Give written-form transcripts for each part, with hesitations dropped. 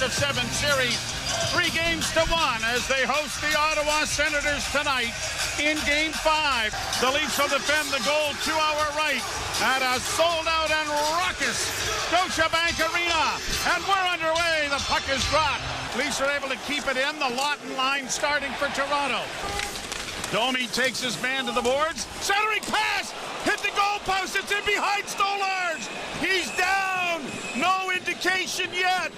best-of-7 series, 3 games to 1 as they host the Ottawa Senators tonight in Game 5. The Leafs will defend the goal to our right at a sold-out and raucous Scotiabank Arena. And we're underway. The puck is dropped. Leafs are able to keep it in. The Lawton line starting for Toronto. Domi takes his man to the boards. Centering pass! Hit the goalpost. It's in behind Stolarz. He's down. No indication yet.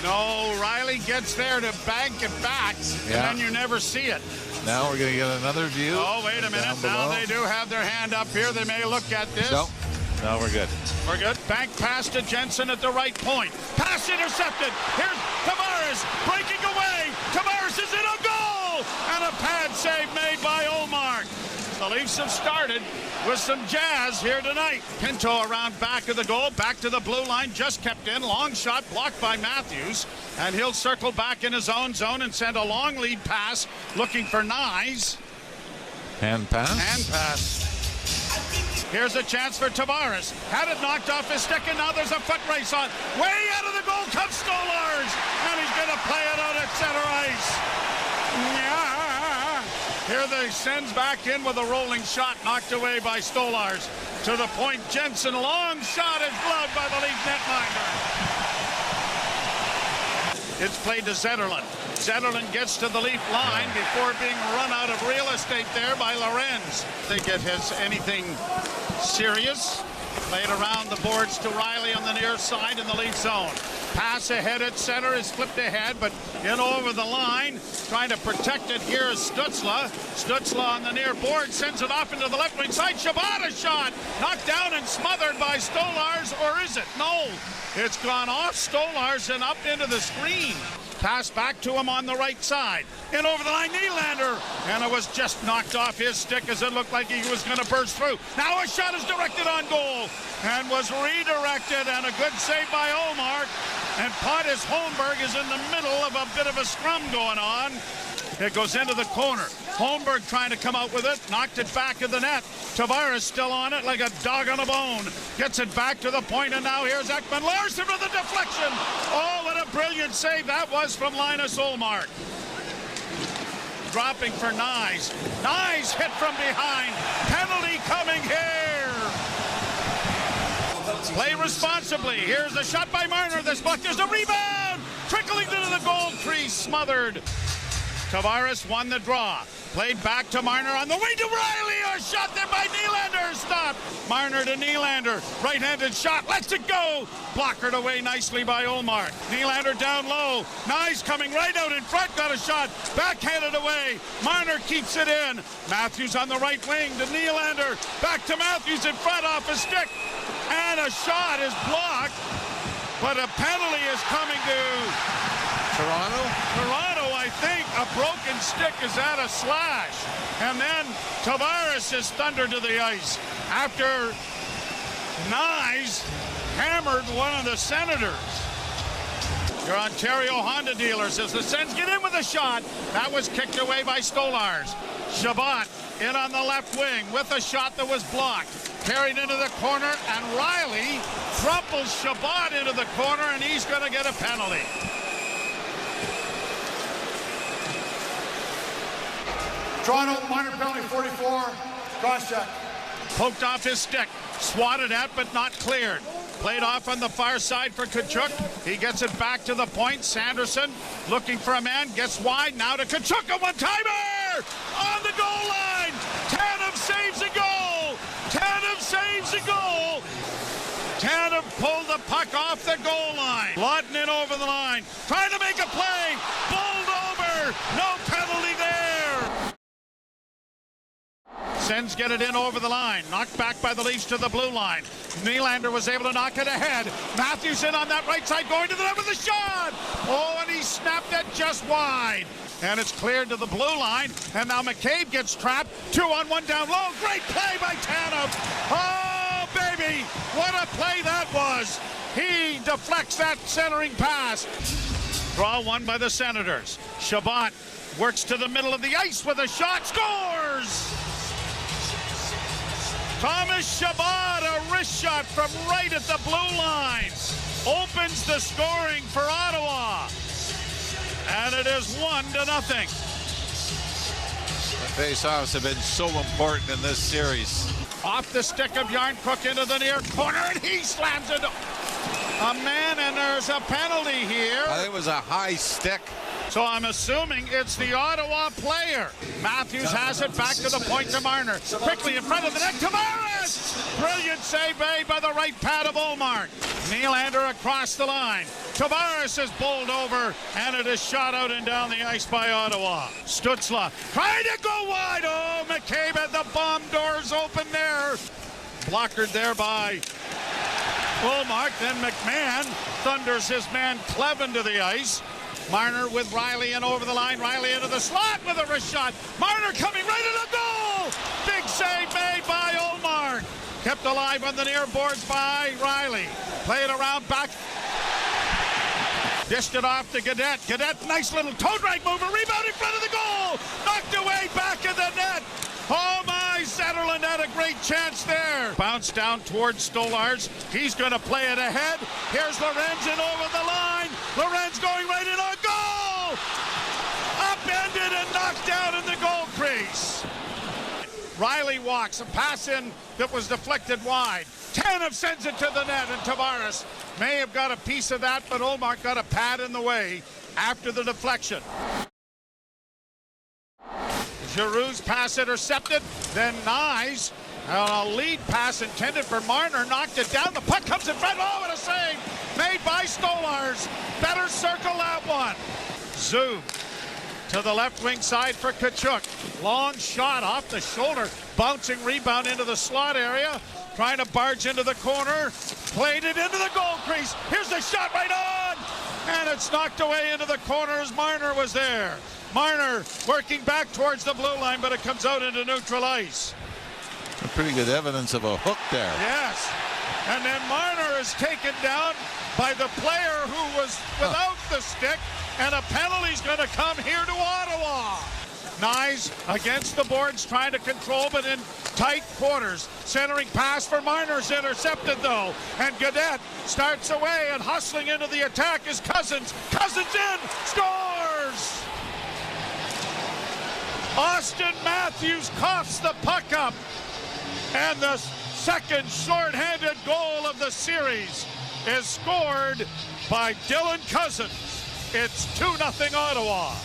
No, Riley gets there to bank it back, and then you never see it. Now we're going to get another view. Oh, wait a minute. Now they do have their hand up here. They may look at this. No, we're good. We're good. Bank pass to Jensen at the right point. Pass intercepted. Here's Tavares breaking away. Tavares is in a goal! And a pad save made by Ullmark. The Leafs have started with some jazz here tonight. Pinto around back of the goal, back to the blue line, just kept in. Long shot blocked by Matthews. And he'll circle back in his own zone and send a long lead pass looking for Nyes. Hand pass. Hand pass. Here's a chance for Tavares. Had it knocked off his stick, and now there's a foot race on. Way out of the goal comes Stolarz, and he's going to play it out at center ice. Yeah. Here they sends back in with a rolling shot, knocked away by Stolarz. To the point, Jensen, long shot is gloved by the Leaf netminder. It's played to Zetterlund. Zetterlund gets to the Leaf line before being run out of real estate there by Lorenz. Think it has anything serious. Played around the boards to Riley on the near side in the Leaf zone. Pass ahead at center is flipped ahead, but in over the line. Trying to protect it here is Stützle. Stützle on the near board sends it off into the left wing side. Shabbat shot. Knocked down and smothered by Stolarz, or is it? No. It's gone off Stolarz and up into the screen. Pass back to him on the right side. In over the line, Nylander. And it was just knocked off his stick as it looked like he was going to burst through. Now a shot is directed on goal and was redirected, and a good save by Ullmark. And Pontus Holmberg is in the middle of a bit of a scrum going on. It goes into the corner. Holmberg trying to come out with it. Knocked it back of the net. Tavares still on it like a dog on a bone. Gets it back to the point, and now here's Ekman Larsson with the deflection. Oh, what a brilliant save that was from Linus Ullmark. Dropping for Nyes. Nyes hit from behind. Penalty coming here. Play responsibly. Here's a shot by Marner. This buck, there's a rebound. Trickling into the goal tree, smothered. Tavares won the draw. Played back to Marner on the way to Riley. A shot there by Nylander. Stop. Marner to Nylander. Right-handed shot. Lets it go. Blockered away nicely by Ullmark. Nylander down low. Nyes coming right out in front. Got a shot. Backhanded away. Marner keeps it in. Matthews on the right wing to Nylander. Back to Matthews in front off a stick. And a shot is blocked. But a penalty is coming to Toronto, I think. A broken stick is at a slash. And then Tavares is thundered to the ice after Nyes hammered one of the Senators. Your Ontario Honda dealers as the Sens get in with a shot. That was kicked away by Stolarz. Shabbat in on the left wing with a shot that was blocked. Carried into the corner, and Riley crumples Shabbat into the corner, and he's going to get a penalty. Toronto, minor penalty, 44, cross check. Poked off his stick, swatted at but not cleared. Played off on the far side for Tkachuk. He gets it back to the point. Sanderson looking for a man, gets wide, now to Tkachuk, a one-timer! On the goal line! Tanev saves a goal! Tanev saves a goal! Tanev pulled the puck off the goal line. Lawton in over the line, trying to make a play, bowled over, no penalty there! Sens get it in over the line. Knocked back by the Leafs to the blue line. Nylander was able to knock it ahead. Matthews in on that right side, going to the net with a shot. Oh, and he snapped it just wide. And it's cleared to the blue line. And now McCabe gets trapped. 2-on-1 down low. Great play by Tanev. Oh, baby. What a play that was. He deflects that centering pass. Draw one by the Senators. Shabbat works to the middle of the ice with a shot. Scores! Thomas Chabot, a wrist shot from right at the blue line, opens the scoring for Ottawa. And it is 1-0. The face-offs have been so important in this series. Off the stick of Yarncrook into the near corner, and he slams it. A man, and there's a penalty here. I think it was a high stick. So I'm assuming it's the Ottawa player. Matthews has it back to the point to Marner. Quickly in front of the net, Tavares! Brilliant save made by the right pad of Ullmark. Nylander across the line. Tavares is bowled over, and it is shot out and down the ice by Ottawa. Stützle trying to go wide. Oh, McCabe had the bomb doors open there. Blockered there by Ullmark. Then McMahon thunders his man Clevin to the ice. Marner with Riley and over the line. Riley into the slot with a wrist shot. Marner coming right to the goal. Big save made by Ullmark. Kept alive on the near boards by Riley. Played around back. Dished it off to Gaudette. Gaudette, nice little toe drag mover. Rebound in front of the goal. Knocked away back in the net. Oh my, Zetterlund had a great chance there. Bounce down towards Stolarz. He's going to play it ahead. Here's Lorenz in over the line. Lorenz going right in on goal. Upended and knocked down in the goal crease. Riley walks, a pass in that was deflected wide. Tanev sends it to the net, and Tavares may have got a piece of that, but Ullmark got a pad in the way after the deflection. Giroux's pass intercepted, then Nyes, a lead pass intended for Marner, knocked it down. The puck comes in front. Oh, what a save made by Stolarz. Better circle that one. Zoom to the left wing side for Tkachuk. Long shot off the shoulder, bouncing rebound into the slot area. Trying to barge into the corner, played it into the goal crease. Here's the shot right on, and it's knocked away into the corner as Marner was there. Marner working back towards the blue line, but it comes out into neutral ice. Pretty good evidence of a hook there. Yes, and then Marner is taken down by the player who was without the stick, and a penalty's going to come here to Ottawa. Nyes against the boards, trying to control, but in tight quarters. Centering pass for Marner's intercepted, though. And Gaudette starts away, and hustling into the attack is Cousins. Cousins in, scores! Austin Matthews coughs the puck up. And the second shorthanded goal of the series is scored by Dylan Cousins. It's 2-0 Ottawa.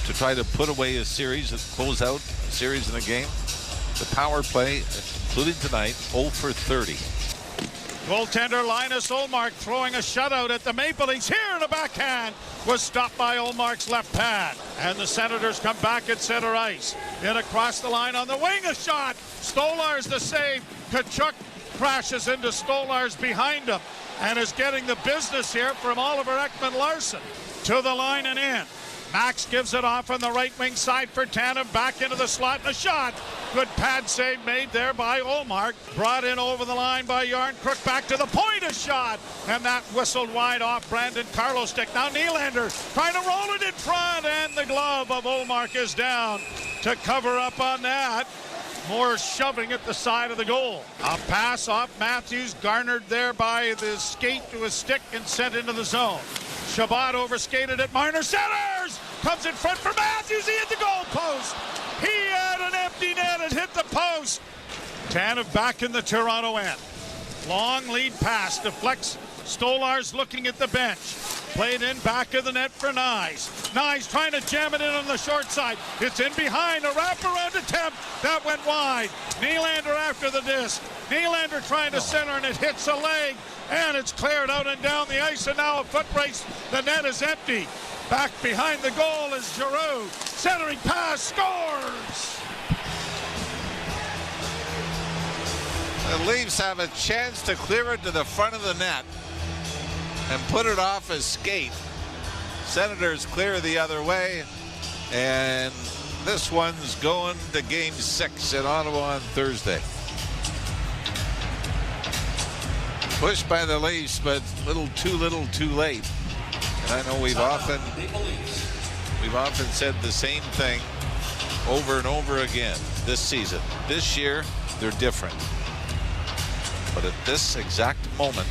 To try to put away a series and close out a series in a game, the power play, including tonight, 0 for 30. Goaltender Linus Ullmark throwing a shutout at the Maple Leafs. Here in the backhand was stopped by Ullmark's left pad. And the Senators come back at center ice. In across the line on the wing, a shot. Stolarz the save. Tkachuk crashes into Stolarz behind him and is getting the business here from Oliver Ekman-Larsson. To the line and in. Max gives it off on the right wing side for Tanev. Back into the slot and a shot. Good pad save made there by Ullmark. Brought in over the line by Yarncrook. Back to the point, a shot. And that whistled wide off Brandon Carlo's stick. Now Nylander trying to roll it in front, and the glove of Ullmark is down to cover up on that. More shoving at the side of the goal. A pass off Matthews, garnered there by the skate to his stick and sent into the zone. Chabot overskated at Marner. Centers! Comes in front for Matthews. He hit the goal post. He had an empty net and hit the post. Tanev back in the Toronto end. Long lead pass deflects. Stolarz looking at the bench. Played in back of the net for Nyes. Nyes trying to jam it in on the short side. It's in behind. A wraparound attempt. That went wide. Nylander after the disc. Nylander trying to center, and it hits a leg. And it's cleared out and down the ice, and now a foot race. The net is empty. Back behind the goal is Giroux. Centering pass, scores! The Leafs have a chance to clear it to the front of the net and put it off a skate. Senators clear the other way, and this one's going to Game 6 in Ottawa on Thursday. Pushed by the Leafs, but little too late. And I know we've often said the same thing over and over again this season. This year, they're different. But at this exact moment,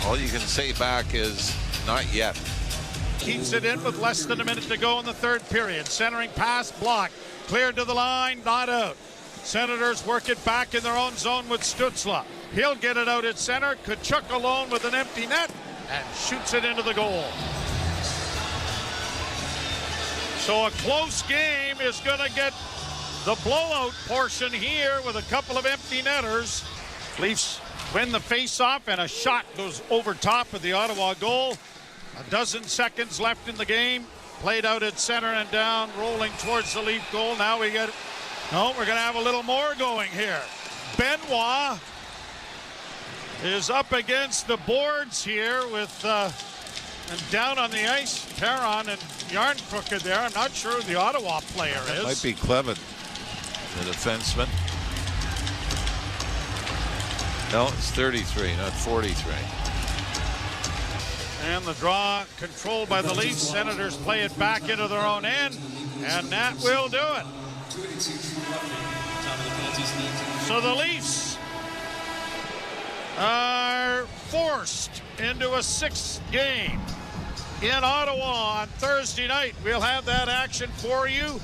all you can say back is not yet. Keeps it in with less than a minute to go in the third period. Centering pass blocked. Cleared to the line, not out. Senators work it back in their own zone with Stützle. He'll get it out at center. Kachuk alone with an empty net and shoots it into the goal. So a close game is going to get the blowout portion here with a couple of empty netters. Leafs win the face-off, and a shot goes over top of the Ottawa goal. A dozen seconds left in the game. Played out at center and down, rolling towards the Leaf goal. Now we get... No, we're going to have a little more going here. Benoit is up against the boards here with... and down on the ice, Perron and Yarncrooked there. I'm not sure who the Ottawa player is. Might be Clevin, the defenseman. No, it's 33, not 43. And the draw controlled by the Leafs. Senators play it back into their own end, and that will do it. So the Leafs are forced into a sixth game in Ottawa on Thursday night. We'll have that action for you.